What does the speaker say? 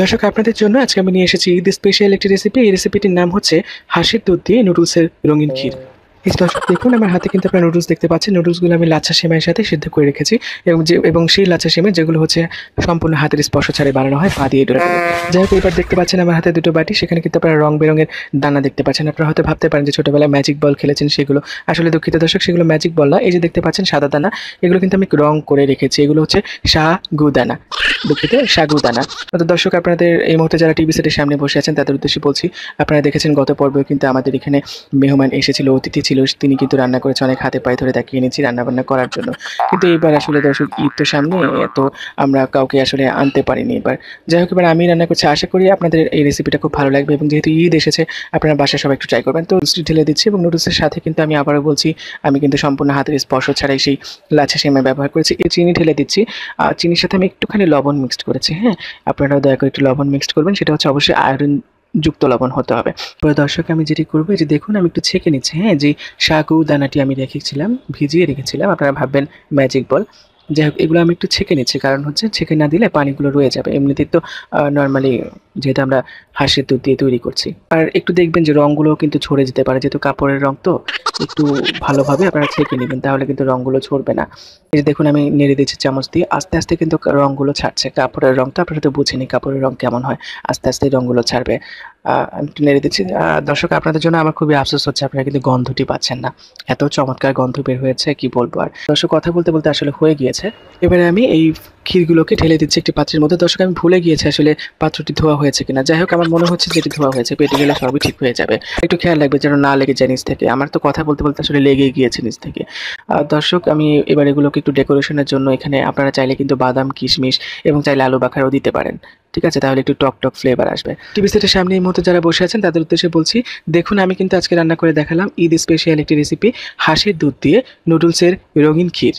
দর্শক আপনাদের জন্য আজকে আমি নিয়ে এসেছি ঈদ স্পেশাল একটি রেসিপি। এই রেসিপিটির নাম হচ্ছে হাঁসের দুধ দিয়ে নুডলসের রঙিন ক্ষীর। এই যে দর্শক দেখুন আমার হাতে কিন্তু আপনারা নুডলস দেখতে পাচ্ছেন। নুডলসগুলো আমি লাচ্ছা সেমাইয়ের সাথে সিদ্ধ করে রেখেছি এবং সেই লাচ্ছা সেমাই যেগুলো হচ্ছে সম্পূর্ণ হাতের স্পর্শ ছাড়াই বানানো হয় পা দিয়ে ডলে ডলে। যাই হোক এবার দেখতে পাচ্ছেন আমার হাতে দুটো বাটি, সেখানে কিন্তু আপনারা রং বেরঙের দানা দেখতে পাচ্ছেন। আপনারা হয়তো ভাবতে পারেন যে ছোটবেলায় ম্যাজিক বল খেলেছেন সেগুলো। আসলে দুঃখিত দর্শক, সেগুলো ম্যাজিক বল না। এই যে দেখতে পাচ্ছেন সাদা দানা, এগুলো কিন্তু আমি রং করে রেখেছি। এগুলো হচ্ছে সাগুদানা, দুঃখিত সাগুদানা। তো দর্শক আপনাদের এই মুহূর্তে যারা টিভি সেটের সামনে বসে আছেন তাদের উদ্দেশ্যে বলছি, আপনারা দেখেছেন গত পর্বেও কিন্তু আমাদের এখানে মেহমান এসেছিল, অতিথি ছিল, তিনি কিন্তু রান্না করেছে, অনেক হাতে পায়ে ধরে দেখিয়ে নিয়েছি রান্নাবান্না করার জন্য। কিন্তু এইবার আসলে দর্শক ঈদ তো সামনে, তো আমরা কাউকে আসলে আনতে পারিনি এবার। যাই হোক এবার আমি রান্না করছি, আশা করি আপনাদের এই রেসিপিটা খুব ভালো লাগবে এবং যেহেতু ঈদ এসেছে আপনারা বাসায় সবাই একটু ট্রাই করবেন। তো নুডলসটি ঢেলে দিচ্ছি এবং নুডলসের সাথে কিন্তু আমি আবারও বলছি আমি কিন্তু সম্পূর্ণ হাতের স্পর্শ ছাড়াই সেই লাচ্ছা সেমাই ব্যবহার করেছি। এই চিনি ঢেলে দিচ্ছি, চিনির সাথে আমি একটুখানি লবণ মিক্সড করেছি। হ্যাঁ, আপনারাও দয়া করে একটু লবণ মিক্সড করবেন, সেটা হচ্ছে অবশ্যই আয়রন যুক্ত লবণ হতে হবে। পরে দর্শক আমি যেটি করবো, যে দেখুন আমি একটু ছেঁকে নিচ্ছি। হ্যাঁ, যে সাগু দানাটি আমি রেখেছিলাম, ভিজিয়ে রেখেছিলাম, আপনারা ভাববেন ম্যাজিক বল। যাই হোক এগুলো আমি একটু ছেঁকে নিচ্ছি, কারণ হচ্ছে ছেঁকে না দিলে পানিগুলো রয়ে যাবে। এমনিতেই তো নর্মালি যেহেতু আমরা হাঁসের দুধ দিয়ে তৈরি করছি, আর একটু দেখবেন যে রঙগুলোও কিন্তু ঝরে যেতে পারে, যেহেতু কাপড়ের রং তো একটু ভালোভাবে আপনারা ছেঁকে নেবেন, তাহলে কিন্তু রঙগুলো ঝরবে না। এই যে দেখুন আমি নেড়ে দিচ্ছি চামচ দিয়ে, আস্তে আস্তে কিন্তু রঙগুলো ছাড়ছে। কাপড়ের রং তো আপনারা তো বুঝেনি কাপড়ের রং কেমন হয়, আস্তে আস্তে রঙগুলো ছাড়বে। আমি একটু নেড়ে দিচ্ছি। দর্শক আপনাদের জন্য আমার খুবই আফসোস হচ্ছে, আপনারা কিন্তু গন্ধটি পাচ্ছেন না। এত চমৎকার গন্ধ বের হয়েছে কি বলবো আর। দর্শক কথা বলতে বলতে আসলে হয়ে গিয়েছে। এবারে আমি এই ক্ষীরগুলোকে ঢেলে দিচ্ছি একটি পাত্রের মধ্যে। দর্শক আমি ভুলে গিয়েছি আসলে পাত্রটি ধোয়া হয়েছে কিনা। যাই হোক আমার মনে হচ্ছে যেটি ধোয়া হয়েছে, পেটে গেলে সবই ঠিক হয়ে যাবে। একটু খেয়াল রাখবে যেন না লেগে যায় নিচ থেকে। আমার তো কথা বলতে বলতে আসলে লেগে গিয়েছে নিচ থেকে। দর্শক আমি এবার এগুলোকে একটু ডেকোরেশনের জন্য এখানে আপনারা চাইলে কিন্তু বাদাম, কিশমিশ এবং চাইলে আলু বাখারাও দিতে পারেন। ঠিক আছে, তাহলে একটু টক টক ফ্লেভার আসবে। টিভি সেটের সামনে এই মুহূর্তে যারা বসে আছেন তাদের উদ্দেশ্যে বলছি, দেখুন আমি কিন্তু আজকে রান্না করে দেখালাম ঈদ স্পেশাল একটি রেসিপি, হাঁসের দুধ দিয়ে নুডলসের রঙিন ক্ষীর।